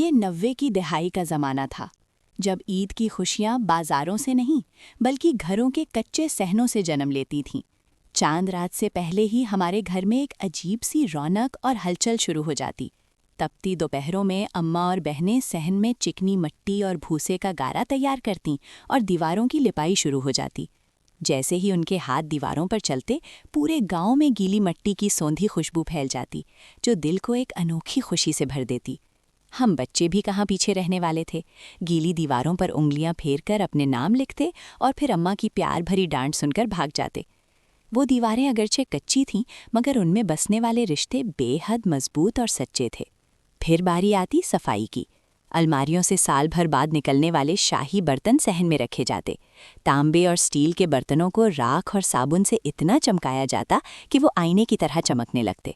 ये 90 की दहाई का ज़माना था, जब ईद की खुशियाँ बाज़ारों से नहीं बल्कि घरों के कच्चे सहनों से जन्म लेती थीं। चांद रात से पहले ही हमारे घर में एक अजीब सी रौनक और हलचल शुरू हो जाती। तपती दोपहरों में अम्मा और बहनें सहन में चिकनी मिट्टी और भूसे का गारा तैयार करतीं और दीवारों की लिपाई शुरू हो जाती। जैसे ही उनके हाथ दीवारों पर चलते, पूरे गांव में गीली मिट्टी की सौंधी खुशबू फैल जाती, जो दिल को एक अनोखी खुशी से भर देती। हम बच्चे भी कहाँ पीछे रहने वाले थे। गीली दीवारों पर उंगलियां फेरकर अपने नाम लिखते और फिर अम्मा की प्यार भरी डांट सुनकर भाग जाते। वो दीवारें अगरचे कच्ची थीं, मगर उनमें बसने वाले रिश्ते बेहद मजबूत और सच्चे थे। फिर बारी आती सफाई की। अलमारियों से साल भर बाद निकलने वाले शाही बर्तन सहन में रखे जाते। तांबे और स्टील के बर्तनों को राख और साबुन से इतना चमकाया जाता कि वो आईने की तरह चमकने लगते।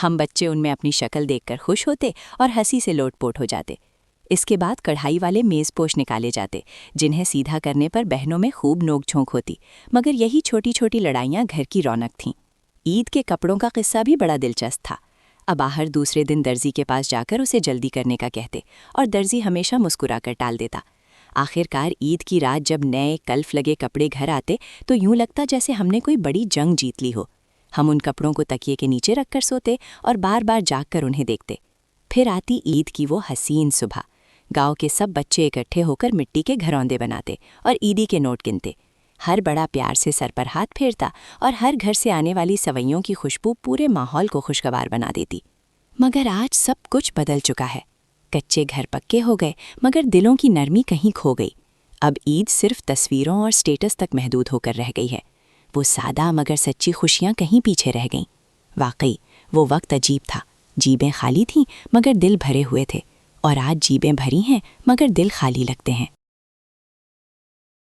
हम बच्चे उनमें अपनी शक्ल देखकर खुश होते और हंसी से लोटपोट हो जाते। इसके बाद कढ़ाई वाले मेज़पोश निकाले जाते, जिन्हें सीधा करने पर बहनों में खूब नोक-झोंक होती, मगर यही छोटी छोटी लड़ाइयाँ घर की रौनक थीं। ईद के कपड़ों का किस्सा भी बड़ा दिलचस्प था। अबाहर दूसरे दिन दर्जी के पास जाकर उसे जल्दी करने का कहते और दर्जी हमेशा मुस्कुराकर टाल देता। आखिरकार ईद की रात जब नए कल्फ लगे कपड़े घर आते तो यूं लगता जैसे हमने कोई बड़ी जंग जीत ली हो। हम उन कपड़ों को तकिए के नीचे रखकर सोते और बार बार जागकर उन्हें देखते। फिर आती ईद की वो हसीन सुबह। गांव के सब बच्चे इकट्ठे होकर मिट्टी के घरौंदे बनाते और ईदी के नोट गिनते। हर बड़ा प्यार से सर पर हाथ फेरता और हर घर से आने वाली सवैयों की खुशबू पूरे माहौल को खुशगवार बना देती। मगर आज सब कुछ बदल चुका है। कच्चे घर पक्के हो गए, मगर दिलों की नरमी कहीं खो गई। अब ईद सिर्फ तस्वीरों और स्टेटस तक महदूद होकर रह गई है। वो सादा मगर सच्ची खुशियाँ कहीं पीछे रह गईं। वाकई वो वक्त अजीब था। जीबें खाली थीं मगर दिल भरे हुए थे, और आज जीबें भरी हैं मगर दिल खाली लगते हैं।